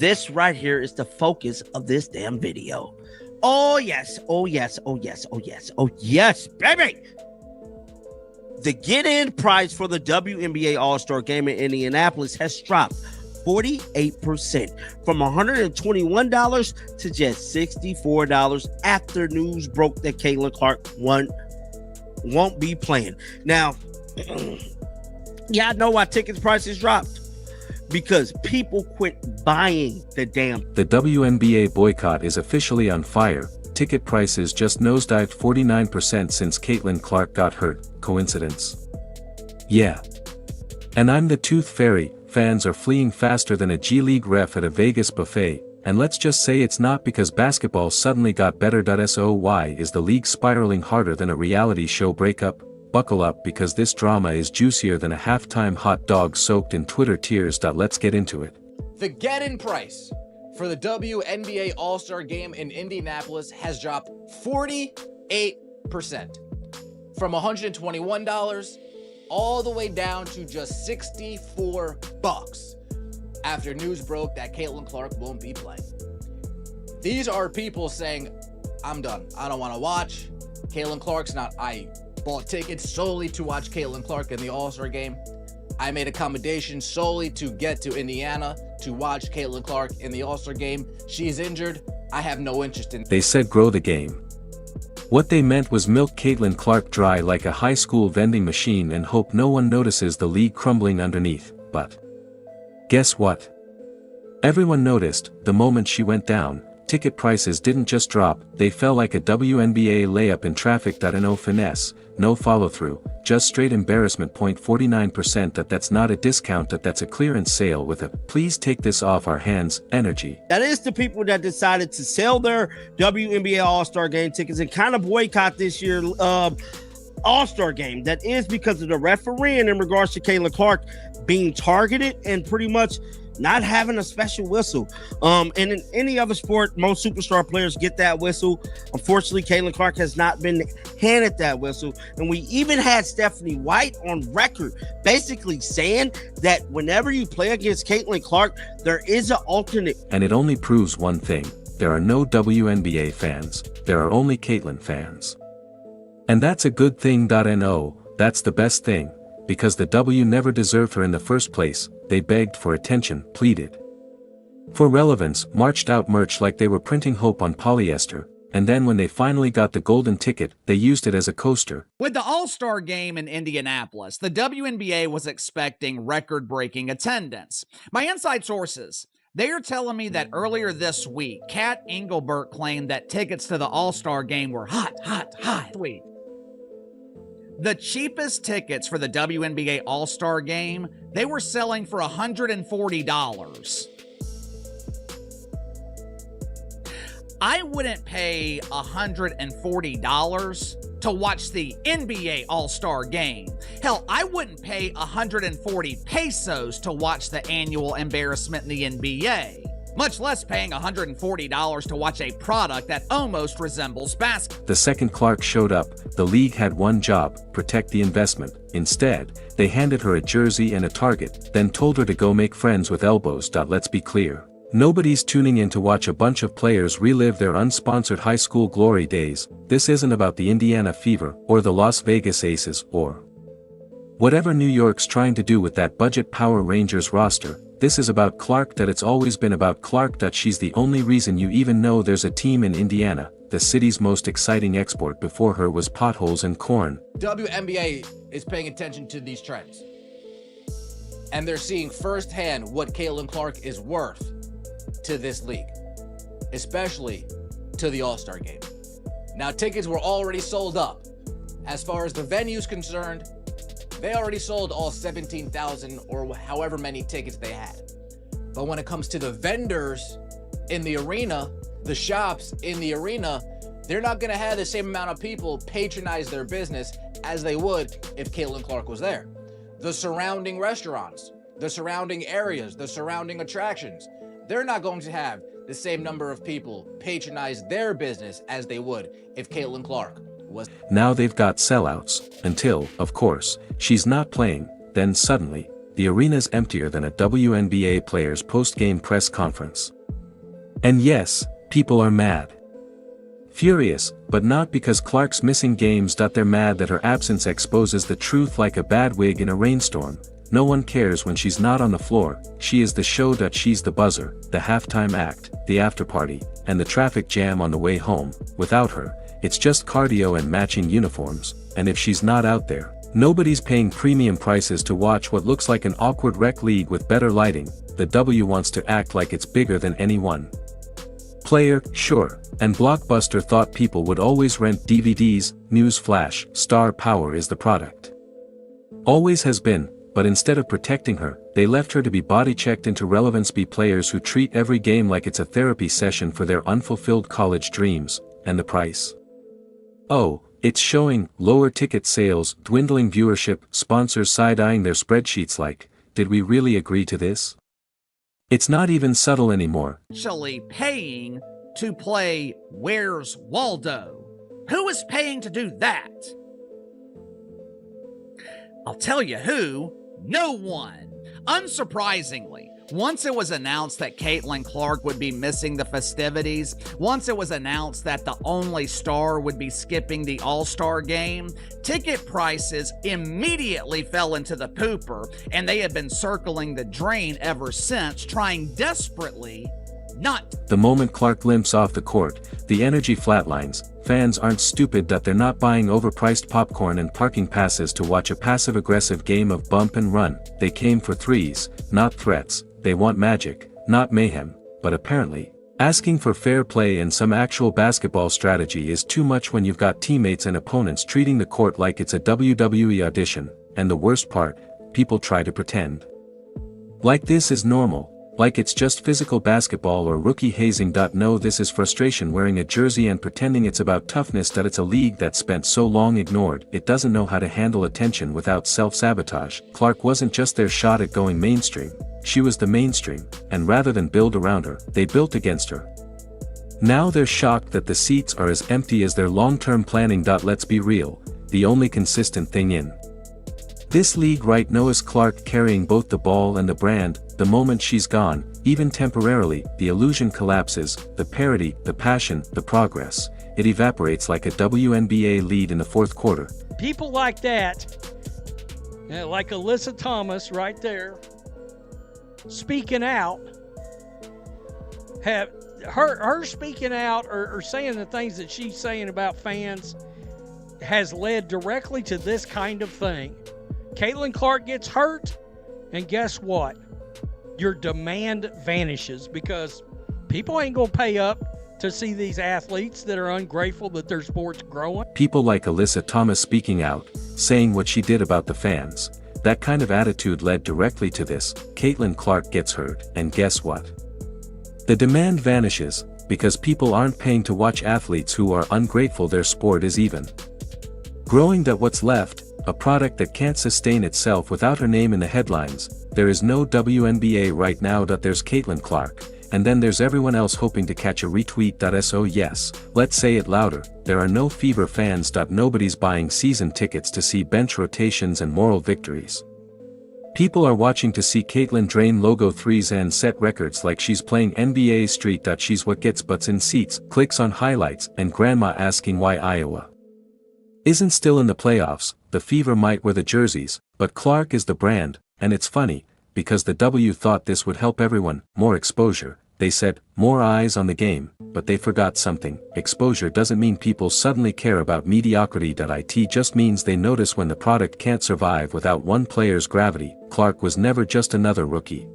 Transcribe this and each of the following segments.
This right here is the focus of this damn video. Oh yes, oh yes, oh yes, oh yes, oh yes, baby. The get-in price for the WNBA All-Star Game in Indianapolis has dropped 48% from $121 to just $64 after news broke that Caitlin Clark won't be playing. Now, y'all know why tickets prices dropped. Because people quit buying the damn. The WNBA boycott is officially on fire. Ticket prices just nosedived 49% since Caitlin Clark got hurt. Coincidence? Yeah. And I'm the Tooth Fairy. Fans are fleeing faster than a G-League ref at a Vegas buffet. And let's just say it's not because basketball suddenly got better. So why is the league spiraling harder than a reality show breakup? Buckle up because this drama is juicier than a halftime hot dog soaked in Twitter tears. Let's get into it. The get-in price for the WNBA All-Star Game in Indianapolis has dropped 48% from $121 all the way down to just $64 after news broke that Caitlin Clark won't be playing. These are people saying, I'm done. I don't want to watch. Caitlin Clark's not. I bought tickets solely to watch Caitlin Clark in the All-Star Game. I made accommodations solely to get to Indiana to watch Caitlin Clark in the All-Star Game. She's injured. I have no interest in. They said grow the game. What they meant was milk Caitlin Clark dry like a high school vending machine and hope no one notices the league crumbling underneath. But guess what? Everyone noticed. The moment she went down, ticket prices didn't just drop, they fell like a WNBA layup in traffic. No finesse, no follow-through, just straight embarrassment. 49% that's not a discount, that's a clearance sale with a please take this off our hands energy. That is the people that decided to sell their WNBA All-Star Game tickets and kind of boycott this year All-Star Game. That is because of the refereeing in regards to Caitlin Clark being targeted and pretty much not having a special whistle. And in any other sport, most superstar players get that whistle. Unfortunately, Caitlin Clark has not been handed that whistle. And we even had Stephanie White on record basically saying that whenever you play against Caitlin Clark, there is an alternate. And it only proves one thing. There are no WNBA fans. There are only Caitlin fans. And that's a good thing. No, that's the best thing. Because the W never deserved her in the first place. They begged for attention, pleaded for relevance, marched out merch like they were printing hope on polyester, and then when they finally got the golden ticket, they used it as a coaster. With the All-Star Game in Indianapolis, the WNBA was expecting record-breaking attendance. My inside sources, they are telling me that earlier this week, Kat Engelbert claimed that tickets to the All-Star Game were hot. Sweet. The cheapest tickets for the WNBA All-Star Game, they were selling for $140. I wouldn't pay $140 to watch the NBA All-Star Game. Hell, I wouldn't pay 140 pesos to watch the annual embarrassment in the NBA. Much less paying $140 to watch a product that almost resembles basketball. The second Clark showed up, the league had one job, protect the investment. Instead, they handed her a jersey and a target, then told her to go make friends with elbows. Let's be clear. Nobody's tuning in to watch a bunch of players relive their unsponsored high school glory days. This isn't about the Indiana Fever, or the Las Vegas Aces, or whatever New York's trying to do with that budget Power Rangers roster. This is about Clark. It's always been about Clark. She's the only reason you even know there's a team in Indiana. The city's most exciting export before her was potholes and corn. WNBA is paying attention to these trends. And they're seeing firsthand what Caitlin Clark is worth to this league, especially to the All-Star Game. Now, tickets were already sold up. As far as the venue's concerned, they already sold all 17,000 or however many tickets they had. But when it comes to the vendors in the arena, the shops in the arena, they're not going to have the same amount of people patronize their business as they would if Caitlin Clark was there. The surrounding restaurants, the surrounding areas, the surrounding attractions, they're not going to have the same number of people patronize their business as they would if Caitlin Clark was. Now they've got sellouts, until, of course, she's not playing, then suddenly, the arena's emptier than a WNBA player's post-game press conference. And yes, people are mad. Furious, but not because Clark's missing games. They're mad that her absence exposes the truth like a bad wig in a rainstorm. No one cares when she's not on the floor. She is the show. She's the buzzer, the halftime act, the afterparty, and the traffic jam on the way home. Without her, it's just cardio and matching uniforms, and if she's not out there, nobody's paying premium prices to watch what looks like an awkward rec league with better lighting. The W wants to act like it's bigger than any one player, sure, and Blockbuster thought people would always rent DVDs. Newsflash, star power is the product. Always has been, but instead of protecting her, they left her to be body-checked into relevance. Be players who treat every game like it's a therapy session for their unfulfilled college dreams. And the price? Oh, it's showing. Lower ticket sales, dwindling viewership, sponsors side-eyeing their spreadsheets like, did we really agree to this? It's not even subtle anymore. Actually paying to play Where's Waldo? Who is paying to do that? I'll tell you who. No one. Unsurprisingly, once it was announced that Caitlin Clark would be missing the festivities, once it was announced that the only star would be skipping the All-Star game, ticket prices immediately fell into the pooper, and they have been circling the drain ever since, trying desperately not. The moment Clark limps off the court, the energy flatlines. Fans aren't stupid. They're not buying overpriced popcorn and parking passes to watch a passive-aggressive game of bump and run. They came for threes, not threats. They want magic, not mayhem. But apparently, asking for fair play and some actual basketball strategy is too much when you've got teammates and opponents treating the court like it's a WWE audition. And the worst part, people try to pretend like this is normal. Like it's just physical basketball or rookie hazing. No, this is frustration wearing a jersey and pretending it's about toughness. It's a league that's spent so long ignored. It doesn't know how to handle attention without self-sabotage. Clark wasn't just their shot at going mainstream. She was the mainstream, and rather than build around her, they built against her. Now they're shocked that the seats are as empty as their long-term planning. Let's be real, the only consistent thing in this league right now is Clark carrying both the ball and the brand. The moment she's gone, even temporarily, the illusion collapses, the parity, the passion, the progress. It evaporates like a WNBA lead in the fourth quarter. People like that, like Alyssa Thomas right there, speaking out, have her speaking out or saying the things that she's saying about fans has led directly to this kind of thing. Caitlin Clark gets hurt, and guess what? Your demand vanishes because people ain't going to pay up to see these athletes that are ungrateful that their sport's growing. People like Alyssa Thomas speaking out, saying what she did about the fans. That kind of attitude led directly to this. Caitlin Clark gets hurt, and guess what? The demand vanishes, because people aren't paying to watch athletes who are ungrateful their sport is even growing. What's left? A product that can't sustain itself without her name in the headlines. There is no WNBA right now. There's Caitlin Clark, and then there's everyone else hoping to catch a retweet. So yes, let's say it louder, there are no Fever fans. Nobody's buying season tickets to see bench rotations and moral victories. People are watching to see Caitlin drain logo threes and set records like she's playing NBA Street. She's what gets butts in seats, clicks on highlights, and grandma asking why Iowa isn't still in the playoffs. The Fever might wear the jerseys, but Clark is the brand, and it's funny, because the W thought this would help everyone. More exposure, they said, more eyes on the game, but they forgot something. Exposure doesn't mean people suddenly care about mediocrity. It just means they notice when the product can't survive without one player's gravity. Clark was never just another rookie.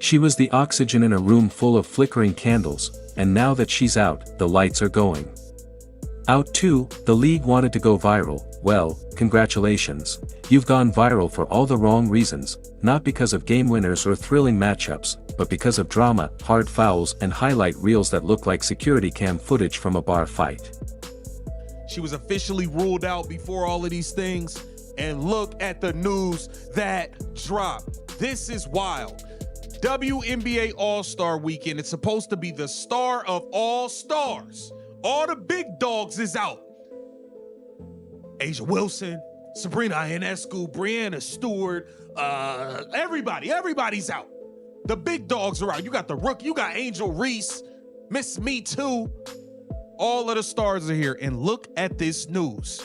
She was the oxygen in a room full of flickering candles, and now that she's out, the lights are going out too. The league wanted to go viral. Well, congratulations. You've gone viral for all the wrong reasons, not because of game winners or thrilling matchups, but because of drama, hard fouls, and highlight reels that look like security cam footage from a bar fight. She was officially ruled out before all of these things, and look at the news that dropped. This is wild. WNBA All-Star Weekend. It's supposed to be the star of all stars. All the big dogs is out. Asia Wilson, Sabrina Ionescu, Brianna Stewart, everybody's out. The big dogs are out. You got the rookie, you got Angel Reese, Miss Me Too. All of the stars are here. And look at this news.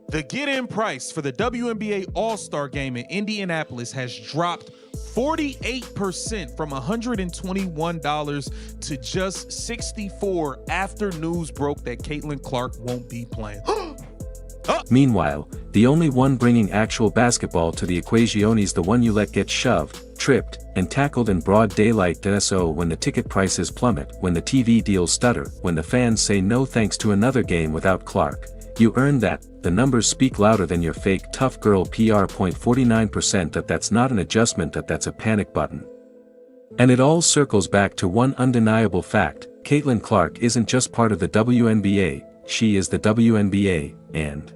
The get-in price for the WNBA All-Star Game in Indianapolis has dropped 48% from $121 to just $64 after news broke that Caitlin Clark won't be playing. Meanwhile, the only one bringing actual basketball to the equation is the one you let get shoved, tripped, and tackled in broad daylight. So when the ticket prices plummet, when the TV deals stutter, when the fans say no thanks to another game without Clark, you earned that. The numbers speak louder than your fake tough girl PR. 49% that's not an adjustment, that's a panic button. And it all circles back to one undeniable fact: Caitlin Clark isn't just part of the WNBA, she is the WNBA, and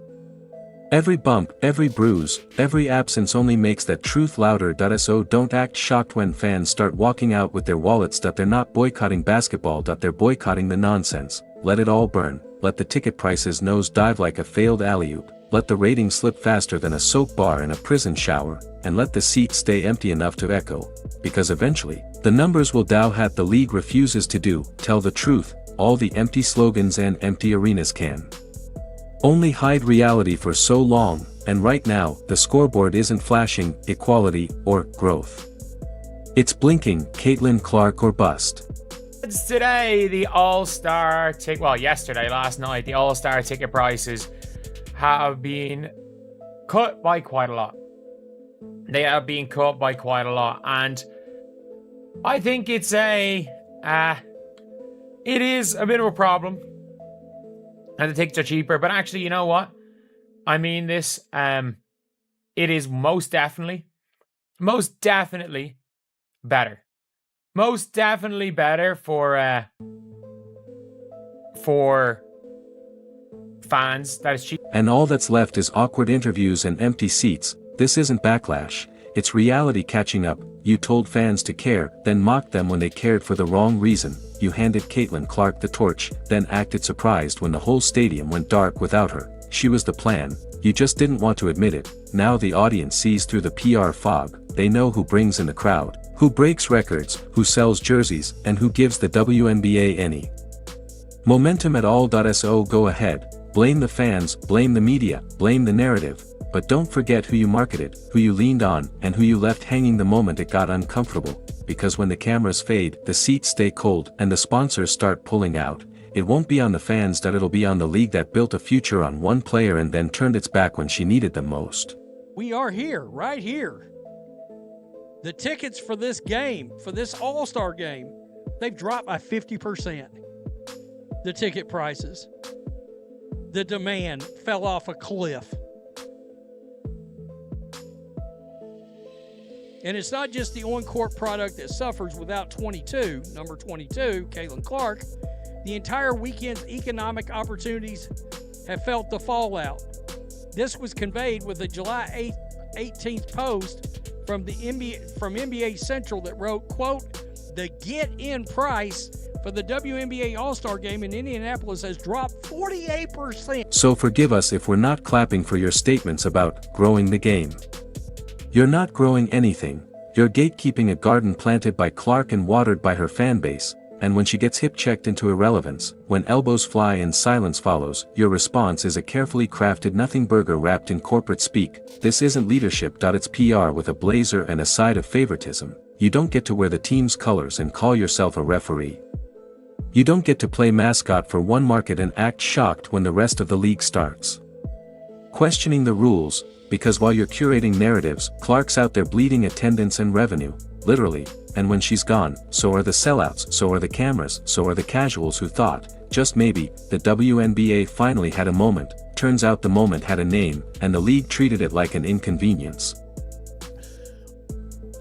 every bump, every bruise, every absence only makes that truth louder. So don't act shocked when fans start walking out with their wallets. They're not boycotting basketball, they're boycotting the nonsense. Let it all burn. Let the ticket prices nosedive like a failed alley-oop. Let the ratings slip faster than a soap bar in a prison shower, and let the seats stay empty enough to echo. Because eventually, the numbers will dow hat the league refuses to do. Tell the truth, all the empty slogans and empty arenas can only hide reality for so long, and right now, the scoreboard isn't flashing equality or growth. It's blinking Caitlin Clark or bust. Today, the All-Star ticket, last night, the All-Star ticket prices have been cut by quite a lot. They have been cut by quite a lot, and I think it is a bit of a problem. And the tickets are cheaper, but actually, you know what? I mean this, it is most definitely better. Most definitely better for fans. That is cheap. And all that's left is awkward interviews and empty seats. This isn't backlash, it's reality catching up. You told fans to care, then mocked them when they cared for the wrong reason. You handed Caitlin Clark the torch, then acted surprised when the whole stadium went dark without her. She was the plan, you just didn't want to admit it. Now the audience sees through the PR fog. They know who brings in the crowd, who breaks records, who sells jerseys, and who gives the WNBA any momentum at all. So go ahead, blame the fans, blame the media, blame the narrative, but don't forget who you marketed, who you leaned on, and who you left hanging the moment it got uncomfortable. Because when the cameras fade, the seats stay cold, and the sponsors start pulling out, it won't be on the fans, it'll be on the league that built a future on one player and then turned its back when she needed them most. We are here, right here. The tickets for this game, for this All-Star game, they've dropped by 50%. The ticket prices. The demand fell off a cliff. And it's not just the on-court product that suffers without number 22, Caitlin Clark. The entire weekend's economic opportunities have felt the fallout. This was conveyed with a July 18th post from NBA Central that wrote, quote, "The get-in price for the WNBA All-Star Game in Indianapolis has dropped 48%. So forgive us if we're not clapping for your statements about growing the game. You're not growing anything. You're gatekeeping a garden planted by Clark and watered by her fanbase, and when she gets hip-checked into irrelevance, when elbows fly and silence follows, your response is a carefully crafted nothing burger wrapped in corporate speak. This isn't leadership. It's PR with a blazer and a side of favoritism. You don't get to wear the team's colors and call yourself a referee. You don't get to play mascot for one market and act shocked when the rest of the league starts questioning the rules, because while you're curating narratives, Clark's out there bleeding attendance and revenue, literally, and when she's gone, so are the sellouts, so are the cameras, so are the casuals who thought, just maybe, the WNBA finally had a moment. Turns out the moment had a name, and the league treated it like an inconvenience.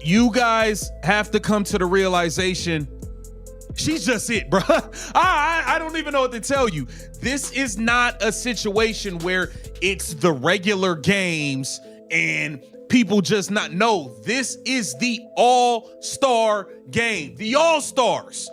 You guys have to come to the realization, she's just it, bro. I don't even know what to tell you. This is not a situation where it's the regular games and people just not know. This is the All-Star game. The All-Stars.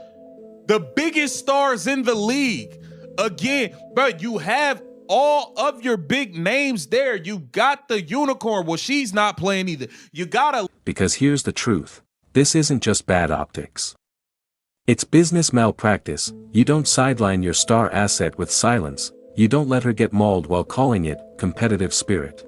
The biggest stars in the league. Again, bro, you have all of your big names there. You got the unicorn. Well, she's not playing either. You gotta. Because here's the truth. This isn't just bad optics. It's business malpractice. You don't sideline your star asset with silence. You don't let her get mauled while calling it competitive spirit.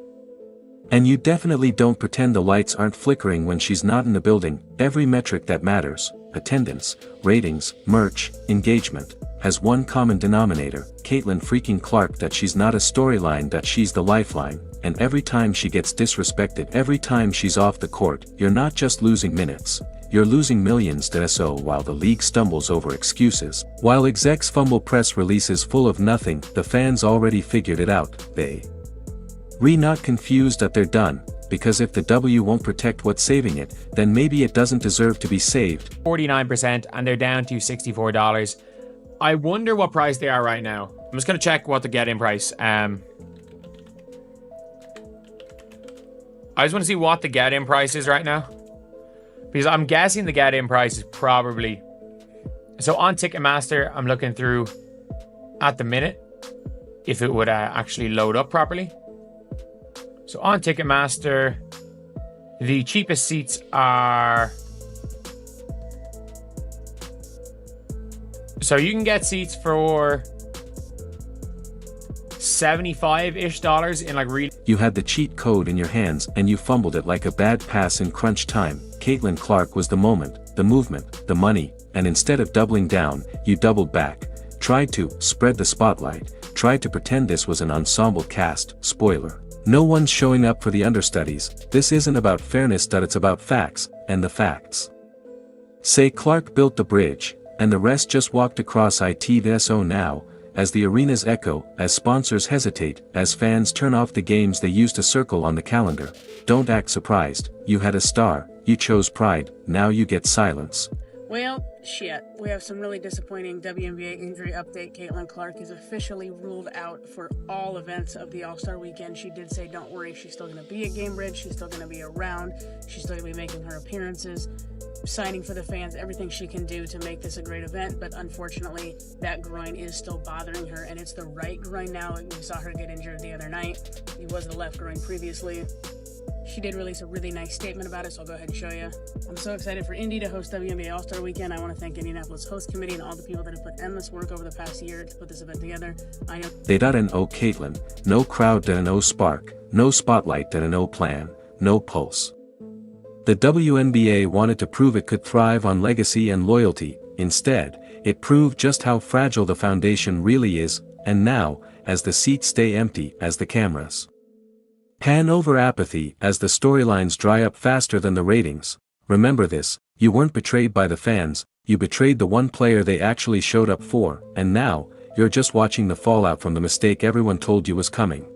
And you definitely don't pretend the lights aren't flickering when she's not in the building. Every metric that matters, attendance, ratings, merch, engagement, has one common denominator, Caitlin freaking Clark, that she's not a storyline, that she's the lifeline. And every time she gets disrespected, every time she's off the court, you're not just losing minutes. You're losing millions to SO while the league stumbles over excuses. While execs fumble press releases full of nothing, the fans already figured it out. They not confused that they're done, because if the W won't protect what's saving it, then maybe it doesn't deserve to be saved. 49%, and they're down to $64. I wonder what price they are right now. I'm just gonna check what the get-in price. I just want to see what the get-in price is right now, because I'm guessing the get-in price is probably. So on Ticketmaster, I'm looking through at the minute if it would actually load up properly. So on Ticketmaster, the cheapest seats are. So you can get seats for $75-ish in like really. You had the cheat code in your hands and you fumbled it like a bad pass in crunch time. Caitlin Clark was the moment, the movement, the money, and instead of doubling down, you doubled back. Tried to spread the spotlight, tried to pretend this was an ensemble cast. Spoiler. No one's showing up for the understudies. This isn't about fairness, that it's about facts, and the facts say Clark built the bridge, and the rest just walked across it. So now, as the arenas echo, as sponsors hesitate, as fans turn off the games they used to circle on the calendar, don't act surprised. You had a star, you chose pride, now you get silence. Well, shit. We have some really disappointing WNBA injury update. Caitlin Clark is officially ruled out for all events of the All-Star Weekend. She did say, don't worry, she's still going to be at Gamebridge. She's still going to be around. She's still going to be making her appearances, signing for the fans, everything she can do to make this a great event. But unfortunately, that groin is still bothering her, and it's the right groin now. We saw her get injured the other night. It was the left groin previously. She did release a really nice statement about it, so I'll go ahead and show you. I'm so excited for Indy to host WNBA All-Star Weekend. I want to thank Indianapolis Host Committee and all the people that have put endless work over the past year to put this event together. I know They didn't know Caitlin, no crowd didn't know spark, no spotlight didn't know plan, no pulse. The WNBA wanted to prove it could thrive on legacy and loyalty. Instead, it proved just how fragile the foundation really is, and now, as the seats stay empty, as the cameras pan over apathy, as the storylines dry up faster than the ratings, remember this: you weren't betrayed by the fans, you betrayed the one player they actually showed up for, and now, you're just watching the fallout from the mistake everyone told you was coming.